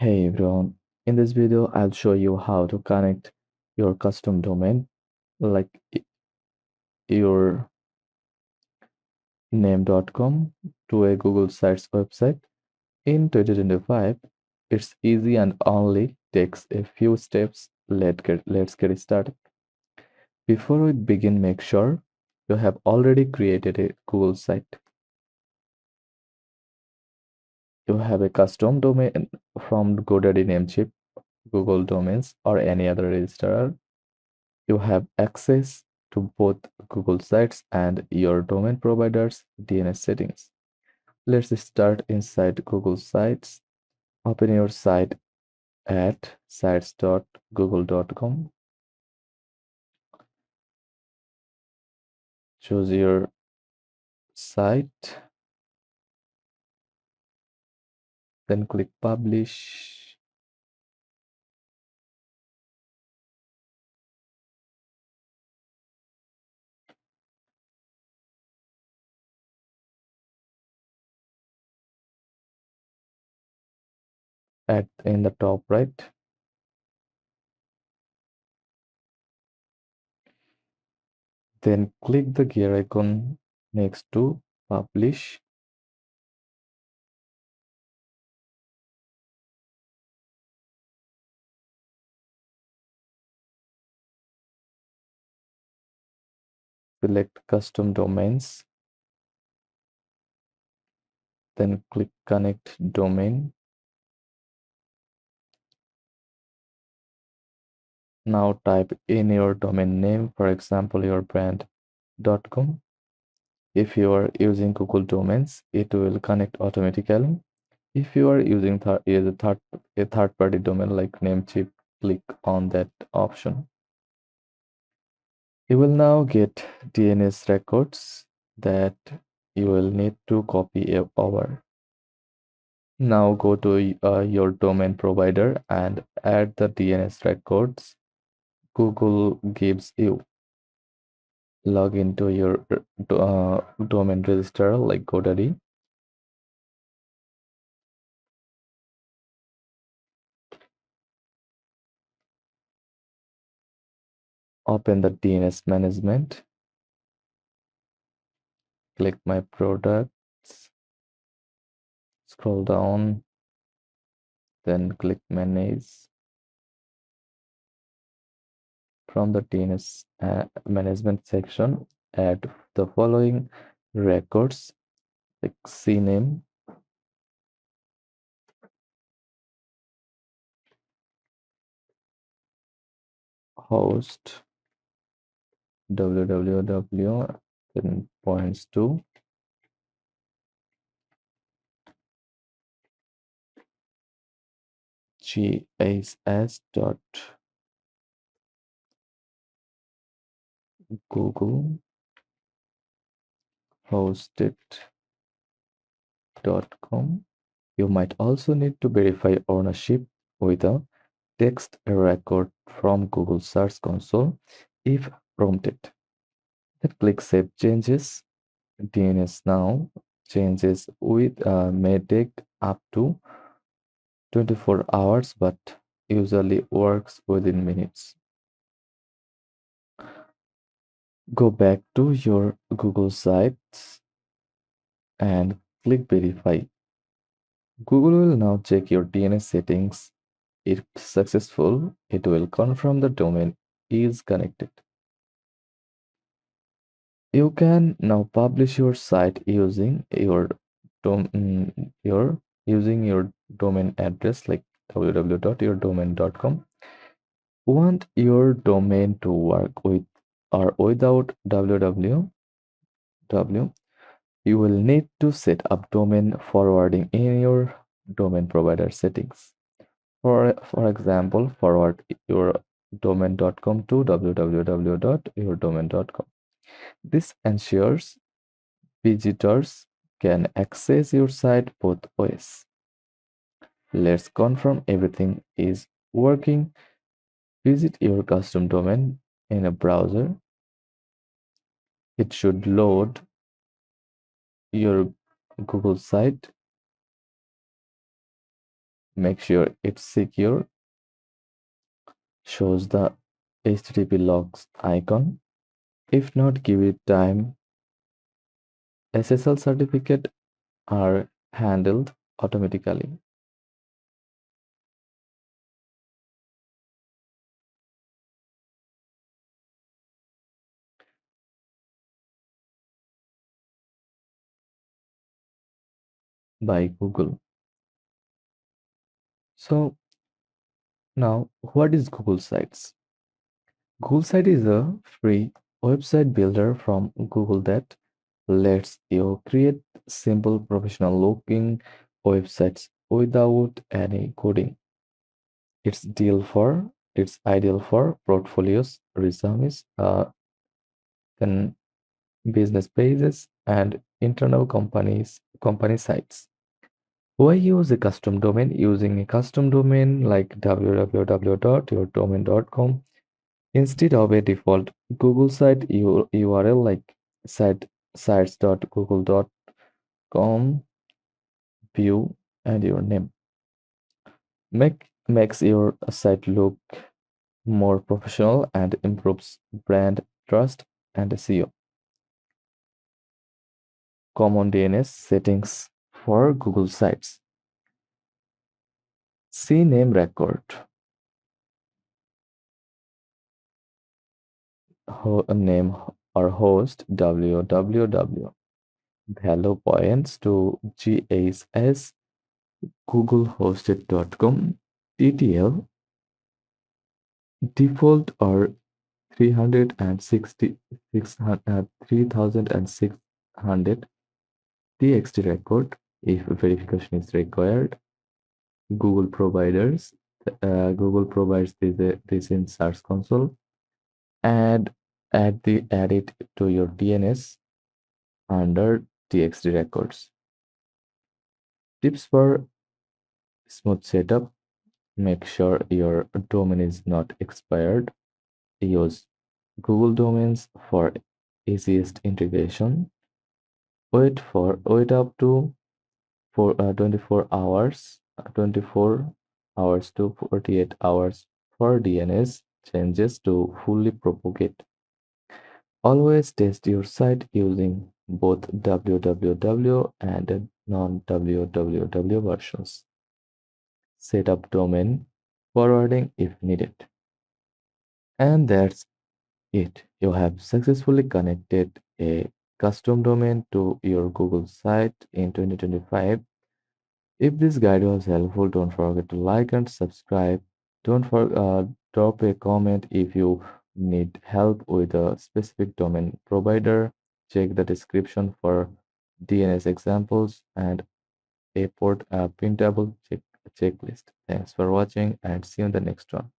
Hey everyone, in this video I'll show you how to connect your custom domain like your name.com to a Google Sites website. In 2025, it's easy and only takes a few steps. Let's get started. Before we begin, make sure you have already created a Google site. You have a custom domain from GoDaddy, Namecheap, Google Domains, or any other registrar. You have access to both Google Sites and your domain provider's DNS settings. Let's start inside Google Sites. Open your site at sites.google.com. Choose your site, then click Publish. At in the top right. Then click the gear icon next to Publish. Select Custom Domains. Then click Connect Domain. Now type in your domain name, for example, your brand.com. If you are using Google Domains, it will connect automatically. If you are using a third-party domain like Namecheap, click on that option. You will now get DNS records that you will need to copy over. Now go to your domain provider and add the DNS records Google gives you. Log into your domain registrar like GoDaddy. Open the DNS management. Click My Products. Scroll down. Then click Manage. From the DNS management section, add the following records like CNAME, host, www, then points to gas.google hosted.com. You might also need to verify ownership with a text record from Google Search Console if prompted. Then click Save Changes. DNS now changes may take up to 24 hours but usually works within minutes. Go back to your Google Sites and click Verify. Google will now check your DNS settings. If successful, it will confirm the domain is connected. You can now publish your site using your domain address like www.yourdomain.com. Want your domain to work with or without www, you will need to set up domain forwarding in your domain provider settings. For example, forward your domain.com to www.yourdomain.com. This ensures visitors can access your site both ways. Let's confirm everything is working. Visit your custom domain in a browser. It should load your Google site. Make sure it's secure, shows the HTTP logs icon. If not, give it time. SSL certificate are handled automatically by Google. So now, what is Google Sites? Google Site is a free website builder from Google that lets you create simple professional looking websites without any coding. It's ideal for portfolios, resumes, then business pages and internal company sites. Why use a custom domain? Using a custom domain like www.yourdomain.com instead of a default Google site URL like site sites.google.com, view, and your name. Makes your site look more professional and improves brand trust and SEO. Common DNS settings for Google Sites. See name record. Name or host www. Value points to GHS googlehosted.com. TTL default or 3600 txt record if verification is required. Google providers. Google provides this in Search Console. Add add it to your DNS under txt records. Tips for smooth setup. Make sure your domain is not expired. Use Google Domains for easiest integration. Wait up to 24 hours, 24 hours to 48 hours for DNS changes to fully propagate. Always test your site using both www and non-www versions. Set up domain forwarding if needed. And that's it. You have successfully connected a custom domain to your Google site in 2025. If this guide was helpful, don't forget to like and subscribe. Don't drop a comment if you need help with a specific domain provider. Check the description for DNS examples and a printable checklist. Thanks for watching and see you in the next one.